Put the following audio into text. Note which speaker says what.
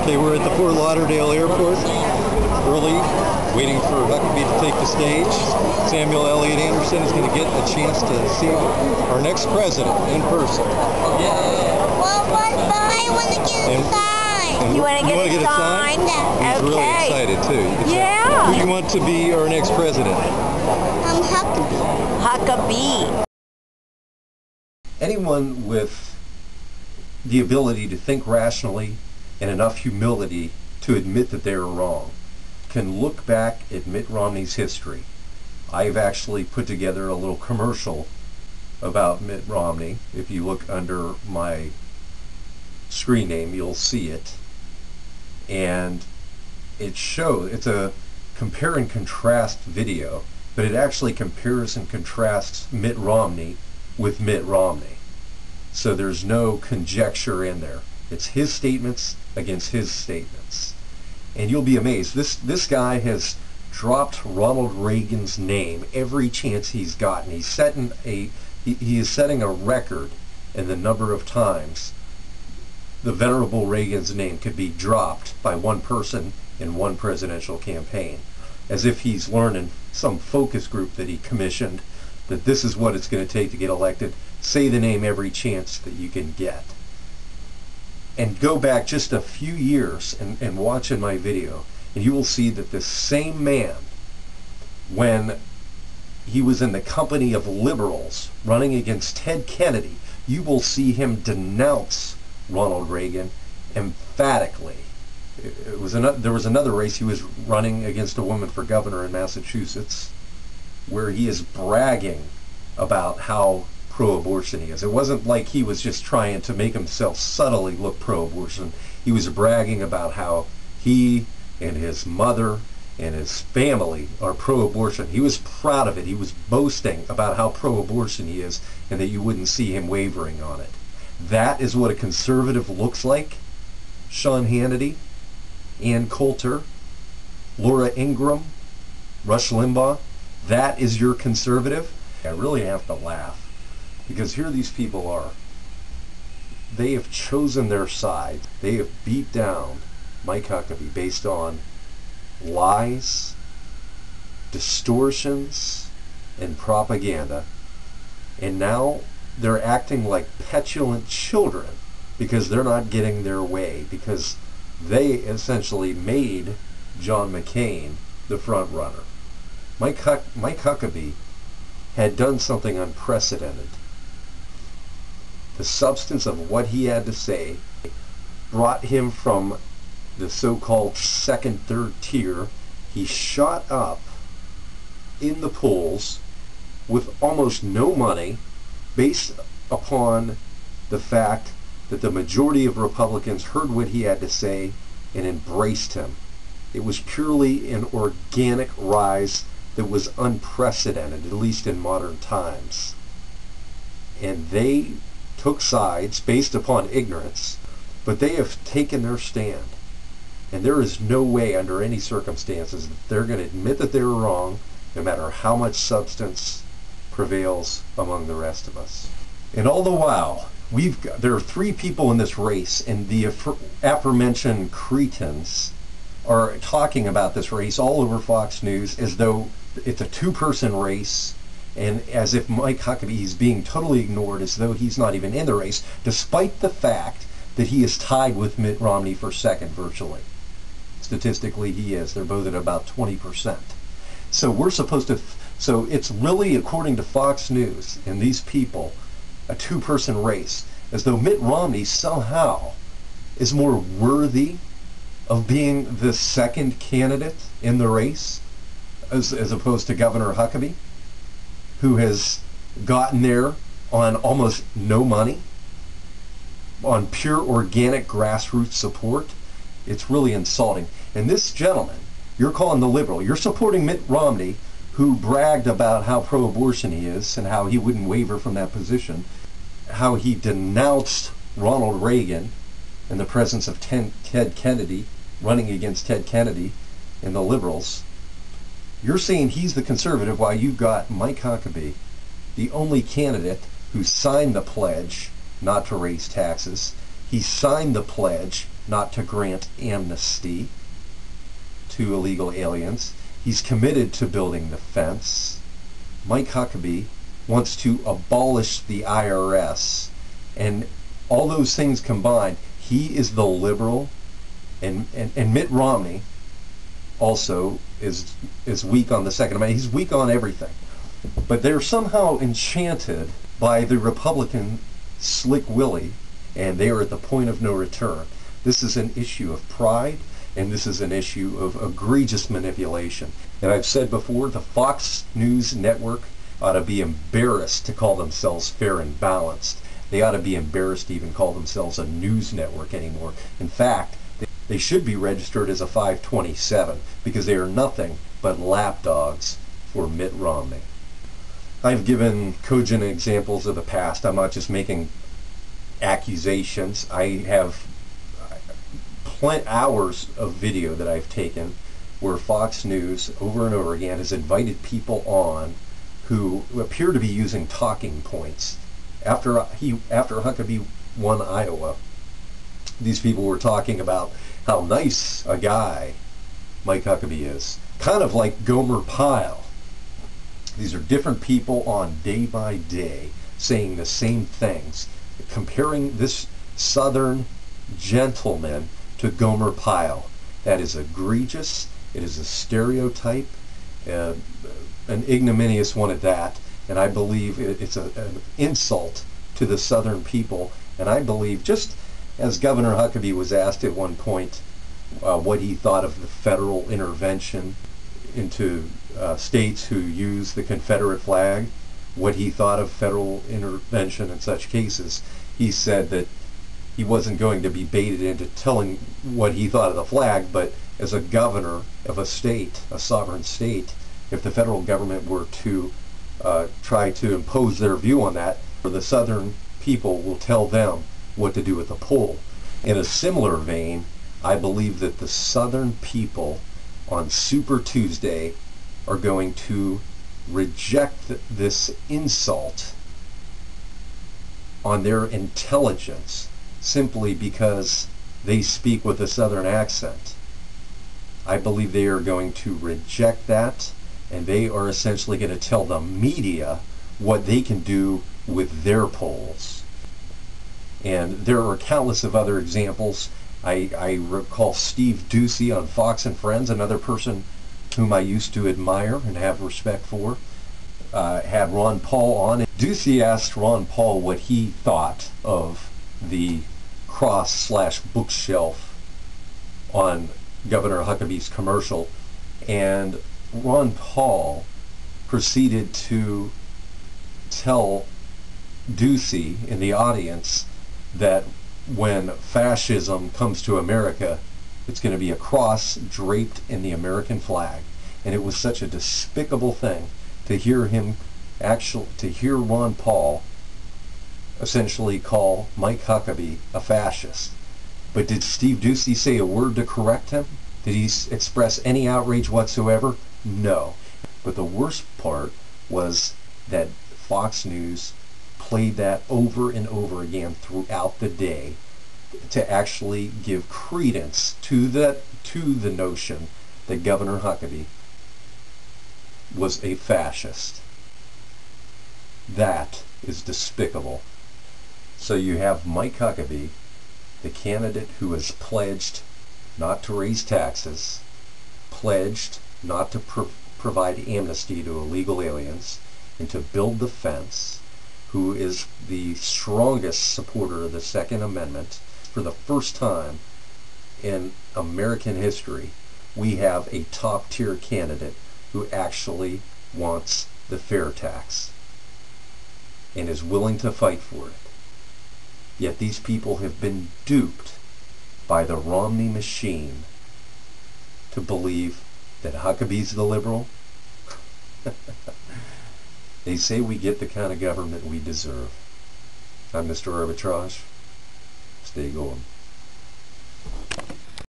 Speaker 1: Okay, we're at the Fort Lauderdale Airport, early, waiting for Huckabee to take the stage. Samuel Elliott Anderson is going to get a chance to see our next president in person.
Speaker 2: Well, but I want to get a sign.
Speaker 3: You want to get a sign?
Speaker 1: He's
Speaker 3: Okay.
Speaker 1: really excited too. You can
Speaker 3: Yeah.
Speaker 1: tell. Who do you want to be our next president?
Speaker 2: Huckabee.
Speaker 3: Huckabee.
Speaker 4: Anyone with the ability to think rationally and enough humility to admit that they are wrong can look back at Mitt Romney's history. I've actually put together a little commercial about Mitt Romney. If you look under my screen name, you'll see it. And it's a compare and contrast video, but it actually compares and contrasts Mitt Romney with Mitt Romney. So there's no conjecture in there. It's his statements against his statements. And you'll be amazed. This guy has dropped Ronald Reagan's name every chance he's gotten. He is setting a record in the number of times the venerable Reagan's name could be dropped by one person in one presidential campaign, as if he's learned in some focus group that he commissioned that this is what it's going to take to get elected. Say the name every chance that you can get. And go back just a few years and watch in my video, and you will see that this same man, when he was in the company of liberals running against Ted Kennedy, you will see him denounce Ronald Reagan emphatically. There was another race he was running against a woman for governor in Massachusetts, where he is bragging about how pro-abortion he is. It wasn't like he was just trying to make himself subtly look pro-abortion. He was bragging about how he and his mother and his family are pro-abortion. He was proud of it. He was boasting about how pro-abortion he is and that you wouldn't see him wavering on it. That is what a conservative looks like. Sean Hannity, Ann Coulter, Laura Ingraham, Rush Limbaugh. That is your conservative? I really have to laugh, because here these people are. They have chosen their side. They have beat down Mike Huckabee based on lies, distortions, and propaganda. And now they're acting like petulant children because they're not getting their way, because they essentially made John McCain the front runner. Mike Huckabee had done something unprecedented. The substance of what he had to say brought him from the so-called second, third tier. He shot up in the polls with almost no money, based upon the fact that the majority of Republicans heard what he had to say and embraced him. It was purely an organic rise that was unprecedented, at least in modern times. And they took sides based upon ignorance, but they have taken their stand. And there is no way under any circumstances that they're going to admit that they were wrong, no matter how much substance prevails among the rest of us. And all the while, there are three people in this race, and the aforementioned cretins are talking about this race all over Fox News as though it's a two-person race, and as if Mike Huckabee is being totally ignored, as though he's not even in the race, despite the fact that he is tied with Mitt Romney for second virtually. Statistically, he is. They're both at about 20%. So it's really, according to Fox News and these people, a two-person race, as though Mitt Romney somehow is more worthy of being the second candidate in the race as opposed to Governor Huckabee, who has gotten there on almost no money, on pure organic grassroots support. It's really insulting. And this gentleman, you're calling the liberal, you're supporting Mitt Romney, who bragged about how pro-abortion he is and how he wouldn't waver from that position, how he denounced Ronald Reagan in the presence of Ted Kennedy, running against Ted Kennedy and the liberals. You're saying he's the conservative while you've got Mike Huckabee, the only candidate who signed the pledge not to raise taxes. He signed the pledge not to grant amnesty to illegal aliens. He's committed to building the fence. Mike Huckabee wants to abolish the IRS. And all those things combined, he is the liberal, and Mitt Romney also is weak on the Second Amendment. He's weak on everything. But they're somehow enchanted by the Republican Slick Willie, and they are at the point of no return. This is an issue of pride, and this is an issue of egregious manipulation. And I've said before, the Fox News Network ought to be embarrassed to call themselves fair and balanced. They ought to be embarrassed to even call themselves a news network anymore. In fact, they should be registered as a 527, because they are nothing but lapdogs for Mitt Romney. I've given cogent examples of the past. I'm not just making accusations. I have hours of video that I've taken where Fox News over and over again has invited people on who appear to be using talking points. After Huckabee won Iowa, these people were talking about how nice a guy Mike Huckabee is. Kind of like Gomer Pyle. These are different people on day by day saying the same things, comparing this Southern gentleman to Gomer Pyle. That is egregious. It is a stereotype, an ignominious one at that, and I believe it's an insult to the Southern people. And I believe, just as Governor Huckabee was asked at one point what he thought of the federal intervention into states who use the Confederate flag, what he thought of federal intervention in such cases, he said that he wasn't going to be baited into telling what he thought of the flag, but as a governor of a state, a sovereign state, if the federal government were to try to impose their view on that, the Southern people will tell them what to do with the poll. In a similar vein, I believe that the Southern people on Super Tuesday are going to reject this insult on their intelligence simply because they speak with a Southern accent. I believe they are going to reject that, and they are essentially going to tell the media what they can do with their polls. And there are countless of other examples. I recall Steve Ducey on Fox and Friends, another person whom I used to admire and have respect for, had Ron Paul on. Ducey asked Ron Paul what he thought of the cross/bookshelf on Governor Huckabee's commercial, and Ron Paul proceeded to tell Ducey in the audience that when fascism comes to America, it's going to be a cross draped in the American flag. And it was such a despicable thing to hear Ron Paul essentially call Mike Huckabee a fascist. But did Steve Ducey say a word to correct him? Did he express any outrage whatsoever? No. But the worst part was that Fox News played that over and over again throughout the day to actually give credence to the notion that Governor Huckabee was a fascist. That is despicable. So you have Mike Huckabee, the candidate who has pledged not to raise taxes, pledged not to provide amnesty to illegal aliens, and to build the fence, who is the strongest supporter of the Second Amendment. For the first time in American history, we have a top-tier candidate who actually wants the fair tax and is willing to fight for it. Yet these people have been duped by the Romney machine to believe that Huckabee's the liberal. They say we get the kind of government we deserve. I'm Mr. Arbitrage. Stay going.